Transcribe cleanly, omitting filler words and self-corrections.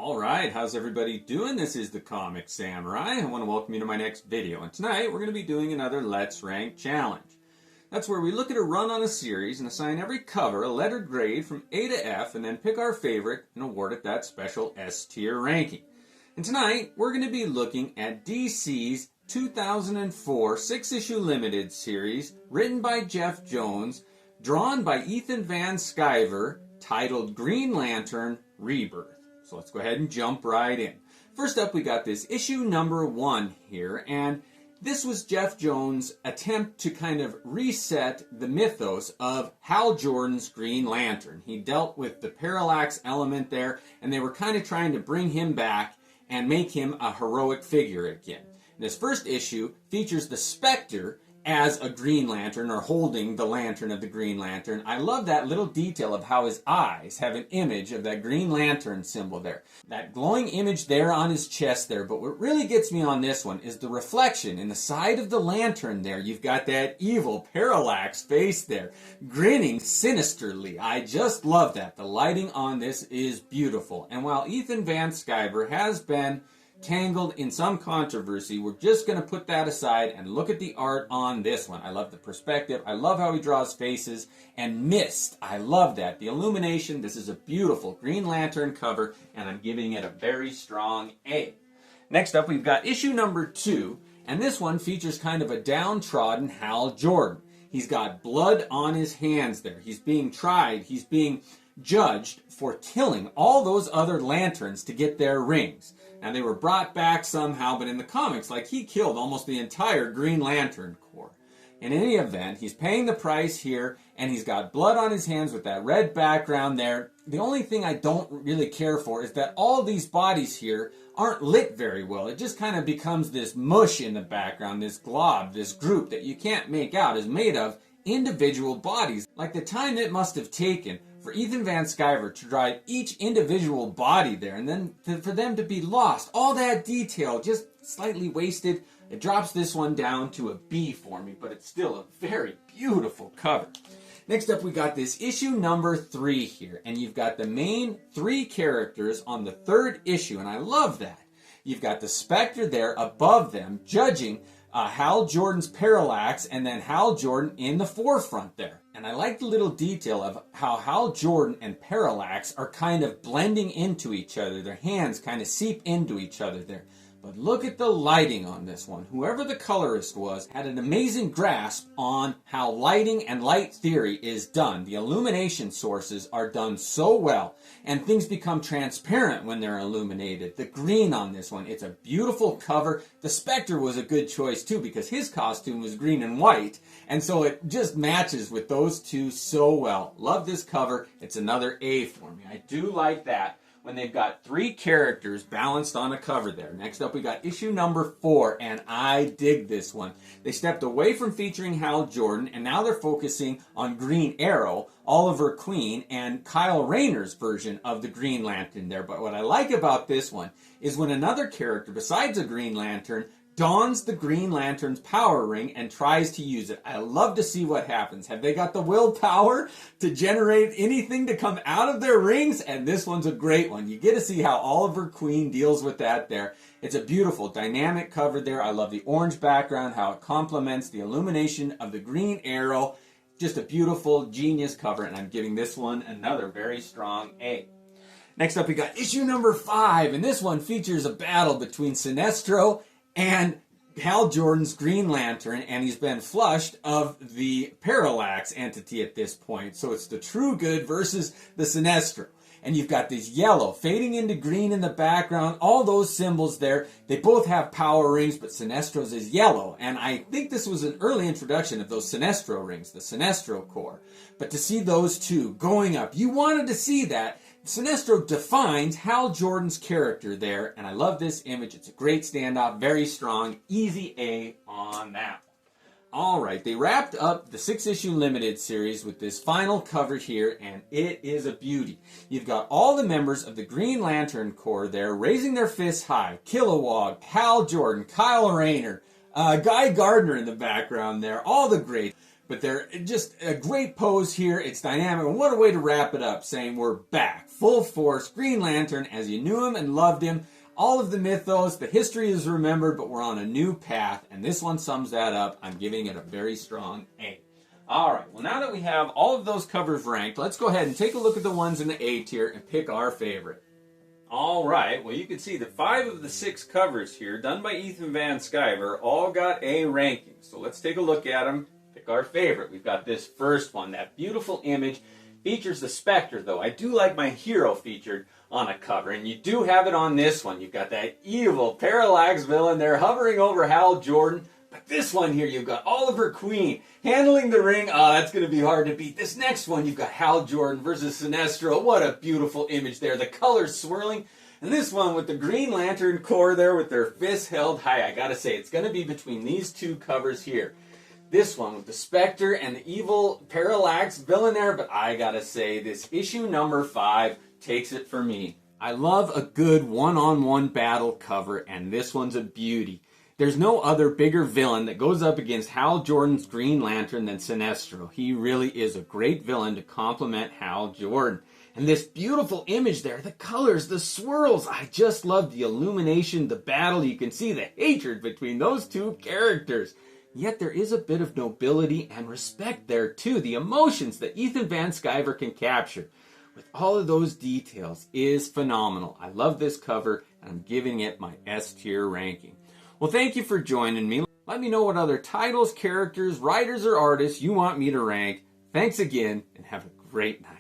Alright, how's everybody doing? This is the Comic Samurai. I want to welcome you to my next video. And tonight we're going to be doing another Let's Rank challenge. That's where we look at a run on a series and assign every cover a lettered grade from A to F and then pick our favorite and award it that special S tier ranking. And tonight we're going to be looking at DC's 2004 6-issue limited series written by Geoff Johns, drawn by Ethan Van Sciver, titled Green Lantern Rebirth. So let's go ahead and jump right in. First up, we got this issue number 1 here, and this was Geoff Johns' attempt to kind of reset the mythos of Hal Jordan's Green Lantern. He dealt with the parallax element there, and they were kind of trying to bring him back and make him a heroic figure again. This first issue features the Spectre as a Green Lantern, or holding the lantern of the Green Lantern. I love that little detail of how his eyes have an image of that Green Lantern symbol there. That glowing image there on his chest there, but what really gets me on this one is the reflection in the side of the lantern there. You've got that evil parallax face there, grinning sinisterly. I just love that. The lighting on this is beautiful. And while Ethan Van Sciver has been tangled in some controversy, we're just going to put that aside and look at the art on this one. I love the perspective. I love how he draws faces and mist. I love that. The illumination. This is a beautiful Green Lantern cover, and I'm giving it a very strong A. Next up, we've got issue number 2, and this one features kind of a downtrodden Hal Jordan. He's got blood on his hands there. He's being tried. He's being judged for killing all those other lanterns to get their rings. Now, they were brought back somehow, but in the comics, like, he killed almost the entire Green Lantern Corps. In any event, he's paying the price here, and he's got blood on his hands with that red background there. The only thing I don't really care for is that all these bodies here aren't lit very well. It just kind of becomes this mush in the background, this glob, this group that you can't make out is made of individual bodies. Like the time it must have taken for Ethan Van Sciver to draw each individual body there, and then for them to be lost. All that detail, just slightly wasted. It drops this one down to a B for me, but it's still a very beautiful cover. Next up, we got this issue number 3 here, and you've got the main 3 characters on the 3rd issue, and I love that. You've got the Spectre there above them, judging Hal Jordan's parallax, and then Hal Jordan in the forefront there. And I like the little detail of how Hal Jordan and parallax are kind of blending into each other. Their hands kind of seep into each other there. But look at the lighting on this one. Whoever the colorist was had an amazing grasp on how lighting and light theory is done. The illumination sources are done so well, and things become transparent when they're illuminated. The green on this one, it's a beautiful cover. The Spectre was a good choice too, because his costume was green and white, and so it just matches with those two so well. Love this cover. It's another A for me. I do like that when they've got 3 characters balanced on a cover there. Next up, we got issue number 4, and I dig this one. They stepped away from featuring Hal Jordan, and now they're focusing on Green Arrow, Oliver Queen, and Kyle Rayner's version of the Green Lantern there. But what I like about this one is when another character, besides a Green Lantern, dons the Green Lantern's power ring and tries to use it. I love to see what happens. Have they got the willpower to generate anything to come out of their rings? And this one's a great one. You get to see how Oliver Queen deals with that there. It's a beautiful, dynamic cover there. I love the orange background, how it complements the illumination of the Green Arrow. Just a beautiful, genius cover, and I'm giving this one another very strong A. Next up, we got issue number 5, and this one features a battle between Sinestro and Hal Jordan's Green Lantern, and he's been flushed of the parallax entity at this point. So it's the True Good versus the Sinestro. And you've got this yellow fading into green in the background, all those symbols there. They both have power rings, but Sinestro's is yellow. And I think this was an early introduction of those Sinestro rings, the Sinestro Corps. But to see those two going up, you wanted to see that. Sinestro defines Hal Jordan's character there, and I love this image. It's a great standout, very strong, easy A on that. Alright, they wrapped up the 6-issue limited series with this final cover here, and it is a beauty. You've got all the members of the Green Lantern Corps there raising their fists high. Kilowog, Hal Jordan, Kyle Rayner, Guy Gardner in the background there, all the greats. But they're just a great pose here. It's dynamic. And what a way to wrap it up, saying we're back. Full force, Green Lantern, as you knew him and loved him. All of the mythos, the history is remembered, but we're on a new path. And this one sums that up. I'm giving it a very strong A. All right, well, now that we have all of those covers ranked, let's go ahead and take a look at the ones in the A tier and pick our favorite. All right, well, you can see that 5 of the 6 covers here, done by Ethan Van Sciver, all got A rankings. So let's take a look at them. Pick our favorite. We've got this first one. That beautiful image features the Spectre, though. I do like my hero featured on a cover, and you do have it on this one. You've got that evil Parallax villain there hovering over Hal Jordan. But this one here, you've got Oliver Queen handling the ring. Oh, that's going to be hard to beat. This next one, you've got Hal Jordan versus Sinestro. What a beautiful image there. The colors swirling. And this one with the Green Lantern Corps there with their fists held high. I got to say, it's going to be between these 2 covers here. This one with the Spectre and the evil Parallax villain there, but I gotta say this issue number 5 takes it for me. I love a good one-on-one battle cover, and this one's a beauty. There's no other bigger villain that goes up against Hal Jordan's Green Lantern than Sinestro. He really is a great villain to complement Hal Jordan. And this beautiful image there, the colors, the swirls, I just love the illumination, the battle. You can see the hatred between those 2 characters. Yet there is a bit of nobility and respect there too. The emotions that Ethan Van Sciver can capture with all of those details is phenomenal. I love this cover, and I'm giving it my S tier ranking. Well, thank you for joining me. Let me know what other titles, characters, writers, or artists you want me to rank. Thanks again, and have a great night.